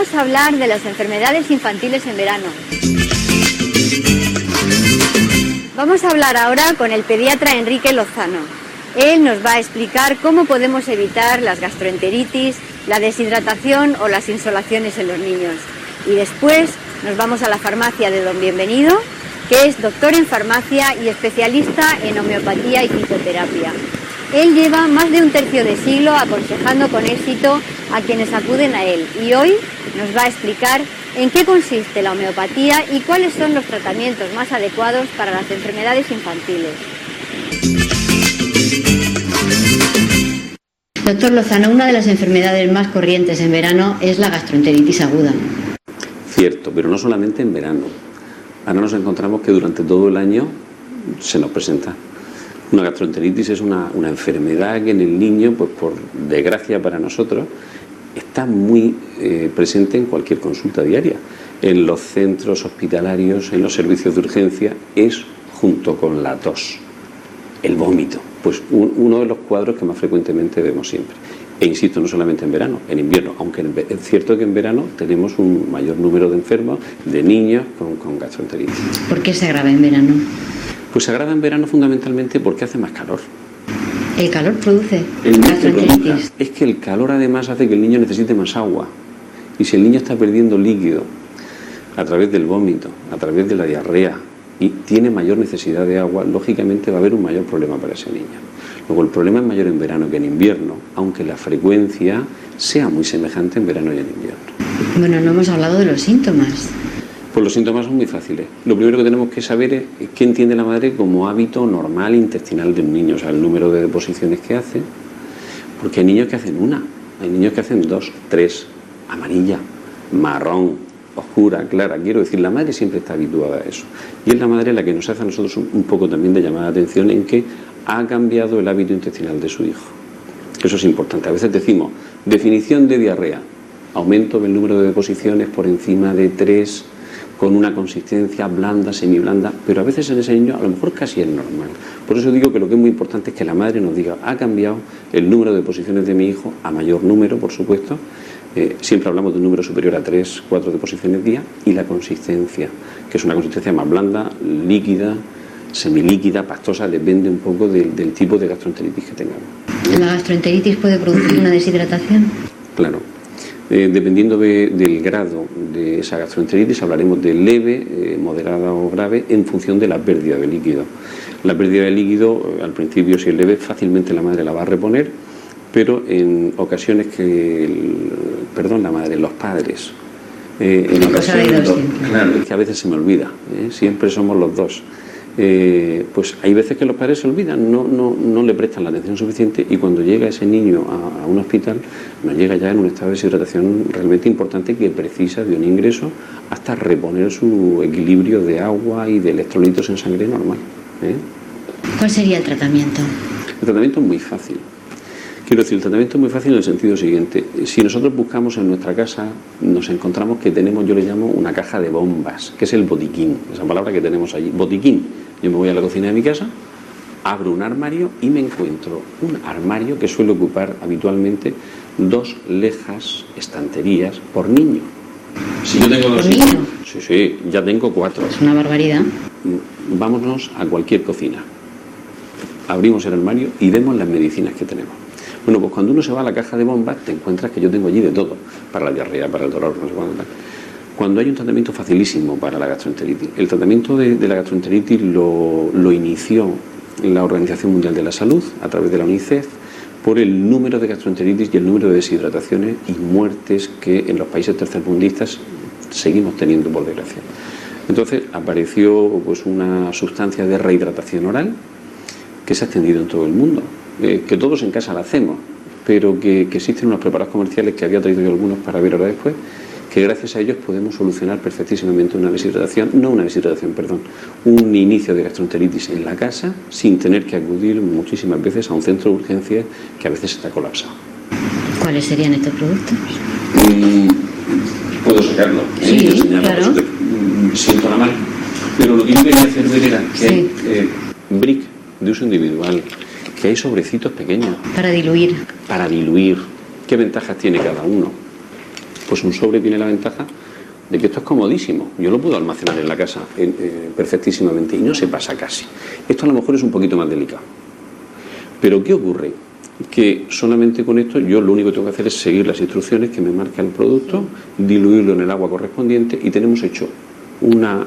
vamos a hablar de las enfermedades infantiles en verano. Vamos a hablar ahora con el pediatra Enrique Lozano. Él nos va a explicar cómo podemos evitar las gastroenteritis, la deshidratación o las insolaciones en los niños. Y después nos vamos a la farmacia de Don Bienvenido, que es doctor en farmacia y especialista en homeopatía y fitoterapia. Él lleva más de un tercio de siglo aconsejando con éxito a quienes acuden a él y hoy nos va a explicar en qué consiste la homeopatía y cuáles son los tratamientos más adecuados para las enfermedades infantiles. Doctor Lozano, una de las enfermedades más corrientes en verano es la gastroenteritis aguda. Cierto, pero no solamente en verano. Ahora nos encontramos que durante todo el año se nos presenta. Una gastroenteritis es una enfermedad que en el niño, pues por desgracia para nosotros, está muy presente en cualquier consulta diaria. En los centros hospitalarios, en los servicios de urgencia, es junto con la tos, el vómito, pues uno de los cuadros que más frecuentemente vemos siempre. E insisto, no solamente en verano, en invierno, aunque es cierto que en verano tenemos un mayor número de enfermos, de niños con gastroenteritis. ¿Por qué se agrava en verano? Pues se agrava en verano fundamentalmente porque hace más calor. ¿El calor produce gastroenteritis? Es que el calor además hace que el niño necesite más agua. Y si el niño está perdiendo líquido a través del vómito, a través de la diarrea, y tiene mayor necesidad de agua, lógicamente va a haber un mayor problema para ese niño. Luego, el problema es mayor en verano que en invierno, aunque la frecuencia sea muy semejante en verano y en invierno. Bueno, no hemos hablado de los síntomas. Pues los síntomas son muy fáciles. Lo primero que tenemos que saber es qué entiende la madre como hábito normal intestinal del niño, o sea, el número de deposiciones que hace, porque hay niños que hacen una, hay niños que hacen dos, tres, amarilla, marrón, oscura, clara. Quiero decir, la madre siempre está habituada a eso. Y es la madre la que nos hace a nosotros un poco también de llamada de atención en que ha cambiado el hábito intestinal de su hijo. Eso es importante. A veces decimos, definición de diarrea, aumento del número de deposiciones por encima de 3, con una consistencia blanda, semiblanda, pero a veces en ese niño a lo mejor casi es normal. Por eso digo que lo que es muy importante es que la madre nos diga, ha cambiado el número de deposiciones de mi hijo a mayor número, por supuesto. Siempre hablamos de un número superior a 3, 4 deposiciones día, y la consistencia, que es una consistencia más blanda, líquida, semilíquida, pastosa, depende un poco del tipo de gastroenteritis que tengamos. ¿La gastroenteritis puede producir una deshidratación? Claro. Dependiendo del grado de esa gastroenteritis, hablaremos de leve, moderada o grave en función de la pérdida de líquido. La pérdida de líquido, al principio, si es leve, fácilmente la madre la va a reponer, pero en ocasiones los padres, en ocasiones, claro, es que a veces se me olvida, siempre somos los dos. Pues hay veces que los padres se olvidan, no le prestan la atención suficiente y cuando llega ese niño a un hospital nos llega ya en un estado de deshidratación realmente importante que precisa de un ingreso hasta reponer su equilibrio de agua y de electrolitos en sangre normal. ¿Cuál sería el tratamiento? El tratamiento es muy fácil. Quiero decir, el tratamiento es muy fácil en el sentido siguiente. Si nosotros buscamos en nuestra casa, nos encontramos que tenemos, yo le llamo una caja de bombas, que es el botiquín, esa palabra que tenemos allí, botiquín. Yo me voy a la cocina de mi casa, abro un armario y me encuentro un armario que suele ocupar habitualmente 2 lejas, estanterías por niño. Si yo tengo 2 niños, sí, ya tengo 4. Es una barbaridad. Vámonos a cualquier cocina. Abrimos el armario y vemos las medicinas que tenemos. Bueno, pues cuando uno se va a la caja de bombas te encuentras que yo tengo allí de todo, para la diarrea, para el dolor, no sé cuándo tal. Cuando hay un tratamiento facilísimo para la gastroenteritis, el tratamiento de la gastroenteritis lo inició la Organización Mundial de la Salud a través de la UNICEF por el número de gastroenteritis y el número de deshidrataciones y muertes que en los países tercermundistas seguimos teniendo, por desgracia. Entonces apareció pues una sustancia de rehidratación oral que se ha extendido en todo el mundo, que todos en casa la hacemos, pero que existen unos preparados comerciales que había traído yo algunos para ver ahora después, que gracias a ellos podemos solucionar perfectísimamente un inicio de gastroenteritis en la casa sin tener que acudir muchísimas veces a un centro de urgencias que a veces está colapsado. ¿Cuáles serían estos productos? Puedo sacarlo, sí, claro. Siento la mano, pero lo que yo quería hacer ver era que hay brick de uso individual, que hay sobrecitos pequeños. Para diluir. Para diluir. ¿Qué ventajas tiene cada uno? Pues un sobre tiene la ventaja de que esto es comodísimo. Yo lo puedo almacenar en la casa perfectísimamente y no se pasa casi. Esto a lo mejor es un poquito más delicado. Pero ¿qué ocurre? Que solamente con esto yo lo único que tengo que hacer es seguir las instrucciones que me marca el producto, diluirlo en el agua correspondiente y tenemos hecho una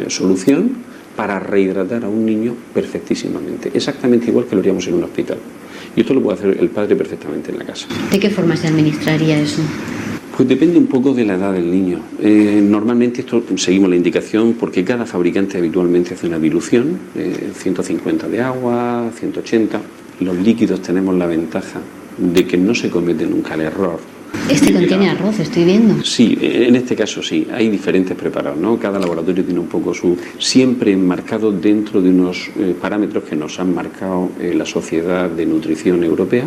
solución para rehidratar a un niño perfectísimamente, exactamente igual que lo haríamos en un hospital. Y esto lo puede hacer el padre perfectamente en la casa. ¿De qué forma se administraría eso? Pues depende un poco de la edad del niño. Normalmente esto seguimos la indicación porque cada fabricante habitualmente hace una dilución, 150 de agua, 180. Los líquidos tenemos la ventaja de que no se comete nunca el error. Este contiene arroz, estoy viendo. Sí, en este caso sí, hay diferentes preparados, ¿no? Cada laboratorio tiene un poco su... Siempre enmarcado dentro de unos parámetros que nos han marcado la Sociedad de Nutrición Europea.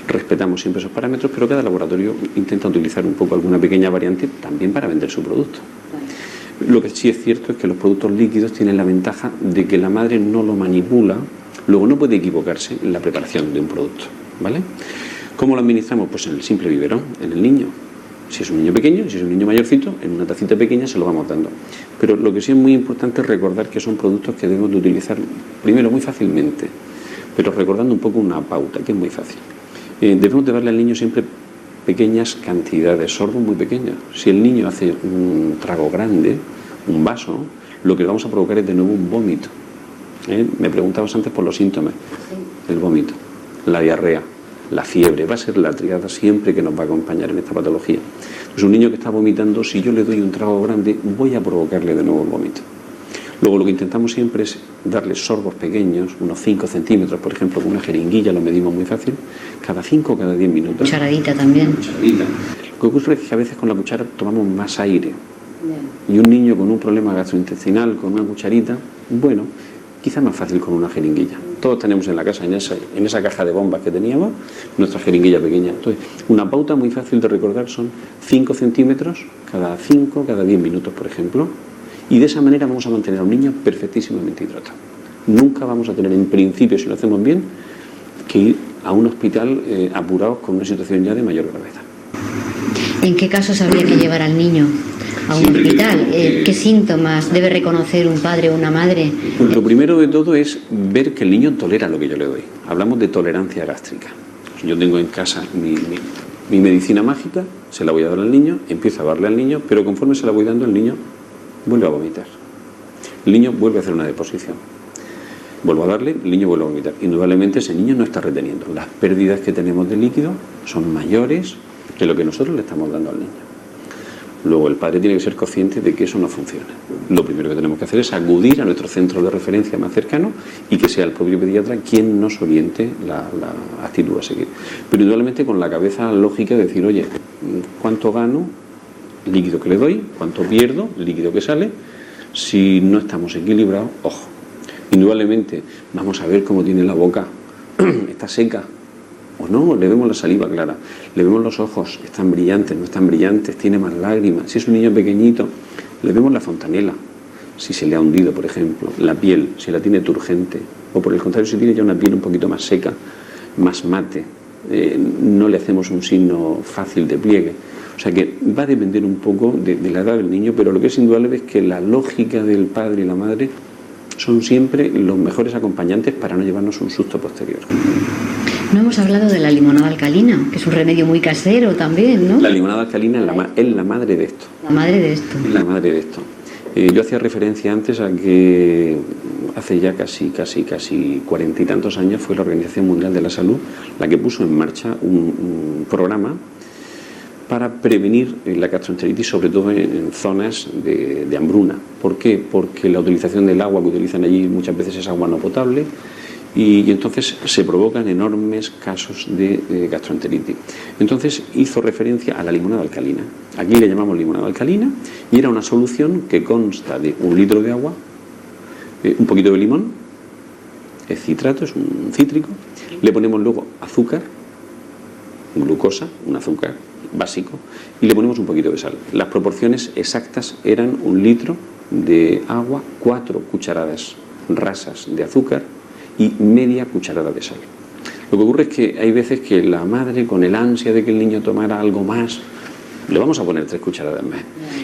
Respetamos siempre esos parámetros, pero cada laboratorio intenta utilizar un poco alguna pequeña variante también para vender su producto. Lo que sí es cierto es que los productos líquidos tienen la ventaja de que la madre no lo manipula, luego no puede equivocarse en la preparación de un producto, ¿vale? ¿Cómo lo administramos? Pues en el simple biberón, en el niño. Si es un niño pequeño, si es un niño mayorcito, en una tacita pequeña se lo vamos dando. Pero lo que sí es muy importante es recordar que son productos que debemos de utilizar primero muy fácilmente, pero recordando un poco una pauta, que es muy fácil. Debemos de darle al niño siempre pequeñas cantidades, sorbos muy pequeños. Si el niño hace un trago grande, un vaso, lo que le vamos a provocar es de nuevo un vómito. Me preguntabas antes por los síntomas. El vómito, la diarrea, la fiebre, va a ser la triada siempre que nos va a acompañar en esta patología. Pues un niño que está vomitando, si yo le doy un trago grande, voy a provocarle de nuevo el vómito. Luego lo que intentamos siempre es darle sorbos pequeños, unos 5 centímetros, por ejemplo, con una jeringuilla, lo medimos muy fácil, cada 5 o cada 10 minutos. Cucharadita también. Cucharadita. Lo que ocurre es que a veces con la cuchara tomamos más aire. Y un niño con un problema gastrointestinal, con una cucharita, bueno, quizá más fácil con una jeringuilla. Todos tenemos en la casa, en esa caja de bombas que teníamos, nuestra jeringuilla pequeña. Entonces, una pauta muy fácil de recordar son 5 centímetros cada 5, cada 10 minutos, por ejemplo. Y de esa manera vamos a mantener a un niño perfectísimamente hidratado. Nunca vamos a tener, en principio, si lo hacemos bien, que ir a un hospital apurados con una situación ya de mayor gravedad. ¿En qué casos habría que llevar al niño a un hospital? ¿Qué síntomas debe reconocer un padre o una madre? Pues lo primero de todo es ver que el niño tolera lo que yo le doy. Hablamos de tolerancia gástrica. Yo tengo en casa mi medicina mágica, se la voy a dar al niño, empiezo a darle al niño, pero conforme se la voy dando, el niño vuelve a vomitar. El niño vuelve a hacer una deposición. Vuelvo a darle, el niño vuelve a vomitar. Indudablemente ese niño no está reteniendo. Las pérdidas que tenemos de líquido son mayores que lo que nosotros le estamos dando al niño. Luego el padre tiene que ser consciente de que eso no funciona. Lo primero que tenemos que hacer es acudir a nuestro centro de referencia más cercano y que sea el propio pediatra quien nos oriente la actitud a seguir. Pero indudablemente con la cabeza lógica de decir, oye, ¿cuánto gano? Líquido que le doy, ¿cuánto pierdo? Líquido que sale. Si no estamos equilibrados, ojo. Indudablemente vamos a ver cómo tiene la boca, está seca o no, le vemos la saliva clara, le vemos los ojos, están brillantes, no están brillantes, tiene más lágrimas. Si es un niño pequeñito, le vemos la fontanela, si se le ha hundido, por ejemplo, la piel, si la tiene turgente, o por el contrario, si tiene ya una piel un poquito más seca, más mate, no le hacemos un signo fácil de pliegue. O sea que va a depender un poco de la edad del niño, pero lo que es indudable es que la lógica del padre y la madre son siempre los mejores acompañantes para no llevarnos un susto posterior. No hemos hablado de la limonada alcalina, que es un remedio muy casero también, ¿no? La limonada alcalina es la madre de esto. La madre de esto. La madre de esto. Yo hacía referencia antes a que hace ya casi 40 y tantos años fue la Organización Mundial de la Salud la que puso en marcha un programa para prevenir la gastroenteritis, sobre todo en zonas de hambruna. ¿Por qué? Porque la utilización del agua que utilizan allí muchas veces es agua no potable y entonces se provocan enormes casos de gastroenteritis. Entonces hizo referencia a la limonada alcalina. Aquí le llamamos limonada alcalina y era una solución que consta de 1 litro de agua, un poquito de limón, es citrato, es un cítrico, le ponemos luego azúcar, glucosa, un azúcar básico, y le ponemos un poquito de sal. Las proporciones exactas eran 1 litro de agua, 4 cucharadas rasas de azúcar y media cucharada de sal. Lo que ocurre es que hay veces que la madre, con el ansia de que el niño tomara algo más, Le vamos a poner 3 cucharadas más.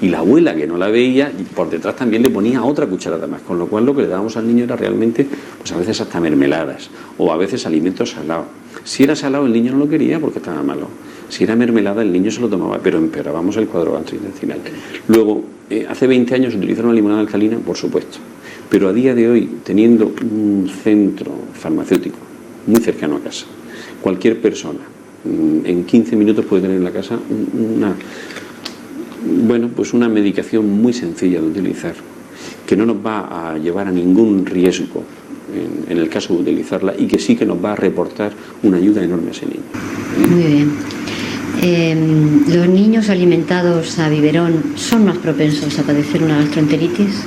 Y la abuela, que no la veía, por detrás también le ponía otra cucharada más, con lo cual lo que le dábamos al niño era realmente, pues a veces hasta mermeladas, o a veces alimentos salados. Si era salado el niño no lo quería porque estaba malo. Si era mermelada el niño se lo tomaba, pero empeorábamos el cuadro gastrointestinal. Luego, hace 20 años utilizaron la limonada alcalina, por supuesto. Pero a día de hoy, teniendo un centro farmacéutico muy cercano a casa, cualquier persona en 15 minutos puede tener en la casa una medicación muy sencilla de utilizar, que no nos va a llevar a ningún riesgo en el caso de utilizarla, y que sí que nos va a reportar una ayuda enorme a ese niño. Muy bien. ¿Los niños alimentados a biberón son más propensos a padecer una gastroenteritis?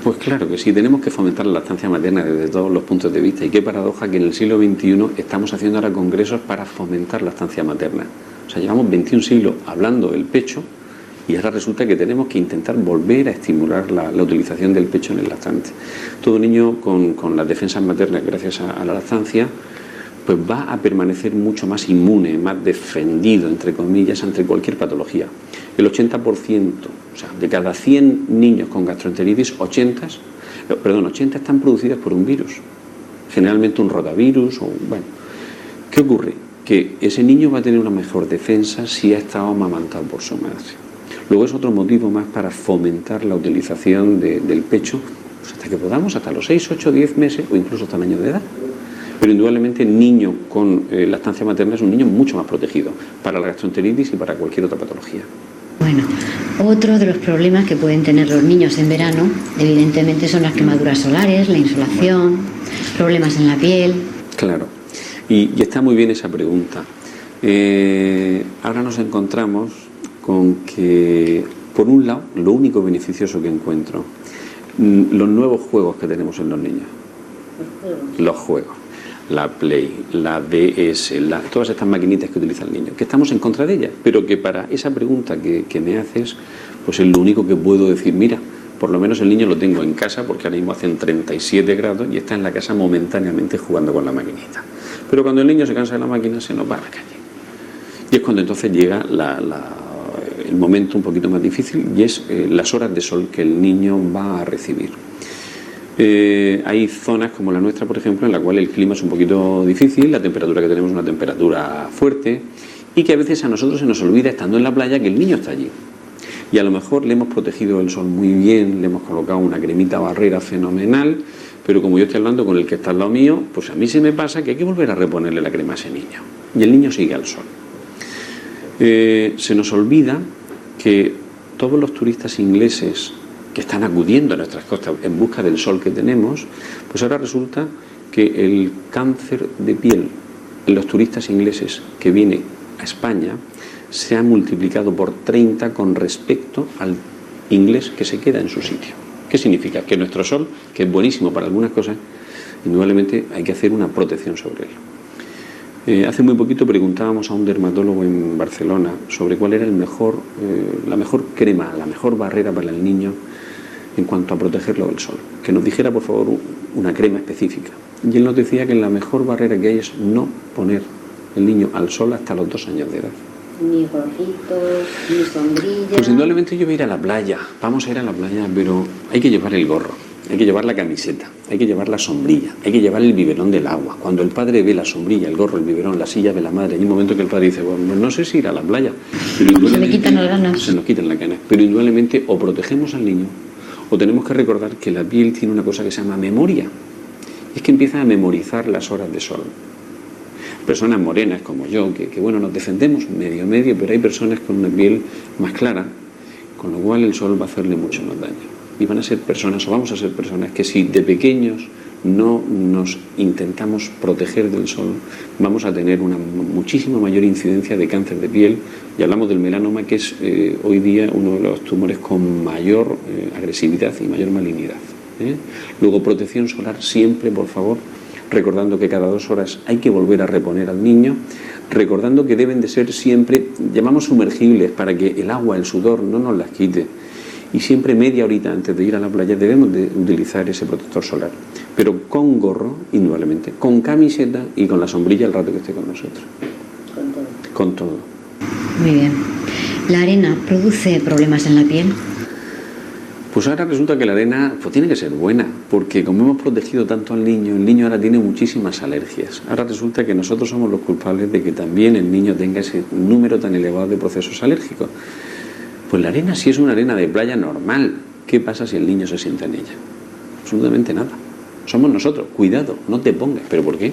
Pues claro que sí, tenemos que fomentar la lactancia materna desde todos los puntos de vista, y qué paradoja que en el siglo XXI estamos haciendo ahora congresos para fomentar la lactancia materna. O sea, llevamos 21 siglos hablando del pecho y ahora resulta que tenemos que intentar volver a estimular la utilización del pecho en el lactante. Todo niño con las defensas maternas gracias a la lactancia pues va a permanecer mucho más inmune, más defendido, entre comillas, ante cualquier patología. El 80%, o sea, de cada 100 niños con gastroenteritis, 80 están producidas por un virus, generalmente un rotavirus. ¿Qué ocurre? Que ese niño va a tener una mejor defensa si ha estado amamantado por su madre. Luego es otro motivo más para fomentar la utilización del pecho, pues hasta que podamos, hasta los 6, 8, 10 meses o incluso hasta el año de edad. Pero indudablemente el niño con lactancia materna es un niño mucho más protegido para la gastroenteritis y para cualquier otra patología. Bueno, otro de los problemas que pueden tener los niños en verano, evidentemente, son las quemaduras solares, la insolación, problemas en la piel. Claro, y está muy bien esa pregunta. Ahora nos encontramos con que, por un lado, lo único beneficioso que encuentro, los nuevos juegos que tenemos en los niños. Los juegos. La Play, la DS, todas estas maquinitas que utiliza el niño, que estamos en contra de ellas, pero que para esa pregunta que me haces, pues es lo único que puedo decir. Mira, por lo menos el niño lo tengo en casa, porque ahora mismo hacen 37 grados y está en la casa momentáneamente jugando con la maquinita. Pero cuando el niño se cansa de la máquina, se nos va a la calle. Y es cuando entonces llega el momento un poquito más difícil, y es las horas de sol que el niño va a recibir. Hay zonas como la nuestra, por ejemplo, en la cual el clima es un poquito difícil, la temperatura que tenemos es una temperatura fuerte, y que a veces a nosotros se nos olvida, estando en la playa, que el niño está allí. Y a lo mejor le hemos protegido el sol muy bien, le hemos colocado una cremita barrera fenomenal, pero como yo estoy hablando con el que está al lado mío, pues a mí se me pasa que hay que volver a reponerle la crema a ese niño. Y el niño sigue al sol. Se nos olvida que todos los turistas ingleses que están acudiendo a nuestras costas en busca del sol que tenemos, pues ahora resulta que el cáncer de piel en los turistas ingleses que vienen a España se ha multiplicado por 30 con respecto al inglés que se queda en su sitio. ¿Qué significa? Que nuestro sol, que es buenísimo para algunas cosas, indudablemente hay que hacer una protección sobre él. Hace muy poquito preguntábamos a un dermatólogo en Barcelona sobre cuál era la mejor crema, la mejor barrera para el niño en cuanto a protegerlo del sol. Que nos dijera, por favor, una crema específica. Y él nos decía que la mejor barrera que hay es no poner el niño al sol hasta los 2 años de edad. Ni gorritos, ni sombrillas. Pues indudablemente yo voy a ir a la playa, vamos a ir a la playa, pero hay que llevar el gorro, hay que llevar la camiseta, hay que llevar la sombrilla, hay que llevar el biberón del agua. Cuando el padre ve la sombrilla, el gorro, el biberón, la silla de la madre, hay un momento que el padre dice, bueno, no sé si ir a la playa. Pero se le quitan las ganas. Se nos quitan las ganas. Pero indudablemente o protegemos al niño, o tenemos que recordar que la piel tiene una cosa que se llama memoria. Es que empieza a memorizar las horas de sol. Personas morenas como yo, que bueno, nos defendemos medio, pero hay personas con una piel más clara, con lo cual el sol va a hacerle mucho más daño. Y van a ser personas, o vamos a ser personas, que si de pequeños no nos intentamos proteger del sol, vamos a tener una muchísima mayor incidencia de cáncer de piel. Y hablamos del melanoma, que es hoy día uno de los tumores con mayor agresividad y mayor malignidad. Luego, protección solar siempre, por favor, recordando que cada 2 horas hay que volver a reponer al niño, recordando que deben de ser siempre, llamamos sumergibles, para que el agua, el sudor no nos las quite. Y siempre media horita antes de ir a la playa debemos de utilizar ese protector solar, pero con gorro, indudablemente, con camiseta y con la sombrilla el rato que esté con nosotros. Con todo. Con todo. Muy bien. ¿La arena produce problemas en la piel? Pues ahora resulta que la arena pues tiene que ser buena, porque como hemos protegido tanto al niño, el niño ahora tiene muchísimas alergias. Ahora resulta que nosotros somos los culpables de que también el niño tenga ese número tan elevado de procesos alérgicos. Pues la arena, si es una arena de playa normal, ¿qué pasa si el niño se sienta en ella? Absolutamente nada. Somos nosotros. Cuidado, no te pongas. ¿Pero por qué?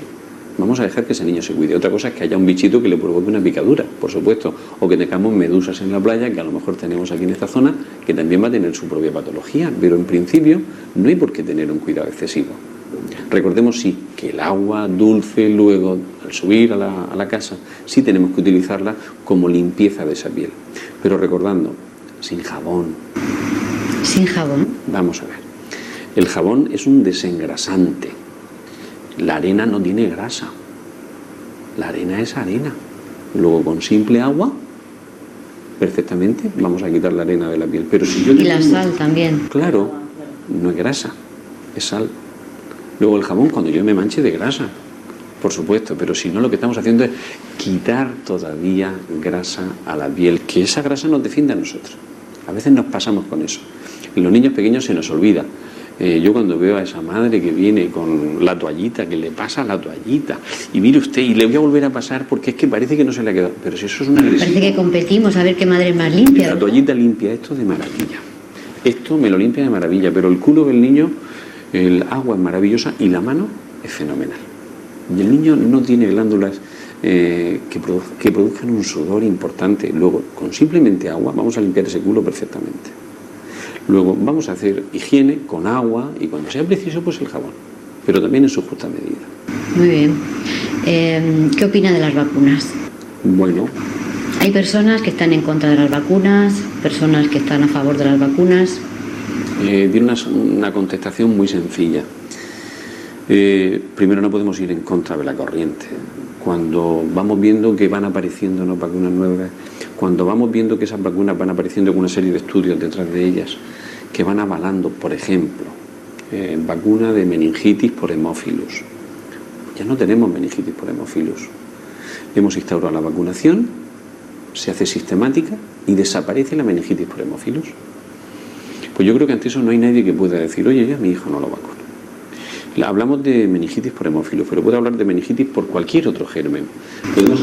Vamos a dejar que ese niño se cuide. Otra cosa es que haya un bichito que le provoque una picadura, por supuesto, o que tengamos medusas en la playa, que a lo mejor tenemos aquí en esta zona, que también va a tener su propia patología, pero en principio no hay por qué tener un cuidado excesivo. Recordemos sí que el agua dulce luego al subir a la casa sí tenemos que utilizarla como limpieza de esa piel, pero recordando, sin jabón. ¿Sin jabón? Vamos a ver, el jabón es un desengrasante. La arena no tiene grasa, la arena es arena. Luego con simple agua, perfectamente, vamos a quitar la arena de la piel. Pero si yo y la sal también. Claro, no es grasa, es sal. Luego el jabón cuando yo me manche de grasa, por supuesto, pero si no lo que estamos haciendo es quitar todavía grasa a la piel, que esa grasa nos defiende a nosotros. A veces nos pasamos con eso. En los niños pequeños se nos olvida. Yo cuando veo a esa madre que viene con la toallita, que le pasa la toallita, y mire usted, y le voy a volver a pasar porque es que parece que no se le ha quedado. Pero si eso es una agresión. Parece que competimos a ver qué madre es más limpia. La toallita limpia esto de maravilla. Esto me lo limpia de maravilla, pero el culo del niño, el agua es maravillosa y la mano es fenomenal. Y el niño no tiene glándulas que produzcan un sudor importante. Luego, con simplemente agua, vamos a limpiar ese culo perfectamente. Luego vamos a hacer higiene con agua y cuando sea preciso pues el jabón, pero también en su justa medida. Muy bien. ¿Qué opina de las vacunas? Bueno. Hay personas que están en contra de las vacunas, personas que están a favor de las vacunas. Tiene una contestación muy sencilla. Primero, no podemos ir en contra de la corriente. Cuando vamos viendo que van apareciendo unas vacunas nuevas, cuando vamos viendo que esas vacunas van apareciendo con una serie de estudios detrás de ellas, que van avalando, por ejemplo, vacuna de meningitis por hemófilus. Ya no tenemos meningitis por hemófilus. Hemos instaurado la vacunación, se hace sistemática y desaparece la meningitis por hemófilus. Pues yo creo que ante eso no hay nadie que pueda decir, oye, ya mi hijo no lo vacuno. Hablamos de meningitis por hemófilos, pero puedo hablar de meningitis por cualquier otro germen.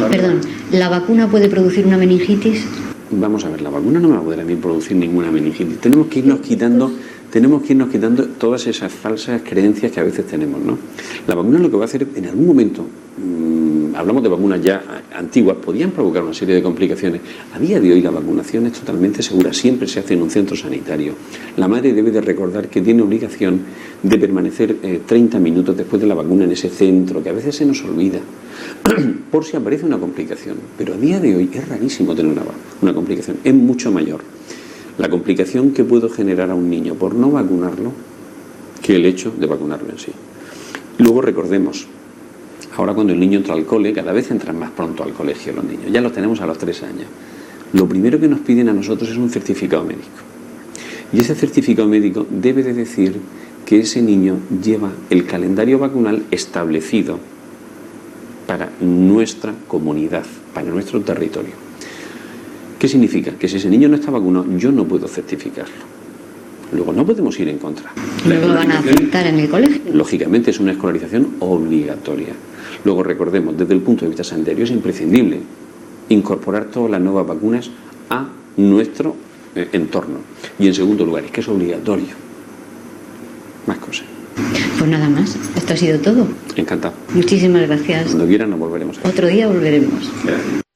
Perdón, ¿la vacuna puede producir una meningitis? Vamos a ver, la vacuna no me va a poder a mí producir ninguna meningitis. Tenemos que irnos quitando todas esas falsas creencias que a veces tenemos, ¿no? La vacuna lo que va a hacer en algún momento, hablamos de vacunas ya antiguas, podían provocar una serie de complicaciones. A día de hoy la vacunación es totalmente segura, siempre se hace en un centro sanitario. La madre debe de recordar que tiene obligación de permanecer 30 minutos después de la vacuna en ese centro, que a veces se nos olvida, por si aparece una complicación. Pero a día de hoy es rarísimo tener una complicación, es mucho mayor la complicación que puedo generar a un niño por no vacunarlo que el hecho de vacunarlo en sí. Luego recordemos, ahora cuando el niño entra al cole, cada vez entran más pronto al colegio los niños, ya los tenemos a los 3 años. Lo primero que nos piden a nosotros es un certificado médico. Y ese certificado médico debe de decir que ese niño lleva el calendario vacunal establecido para nuestra comunidad, para nuestro territorio. ¿Qué significa? Que si ese niño no está vacunado, yo no puedo certificarlo. Luego no podemos ir en contra. Luego lo van a aceptar en el colegio. Lógicamente es una escolarización obligatoria. Luego recordemos, desde el punto de vista sanitario es imprescindible incorporar todas las nuevas vacunas a nuestro entorno. Y en segundo lugar, es que es obligatorio. Más cosas. Pues nada más, esto ha sido todo. Encantado. Muchísimas gracias. Cuando quieran nos volveremos a ver. Otro día volveremos. Gracias.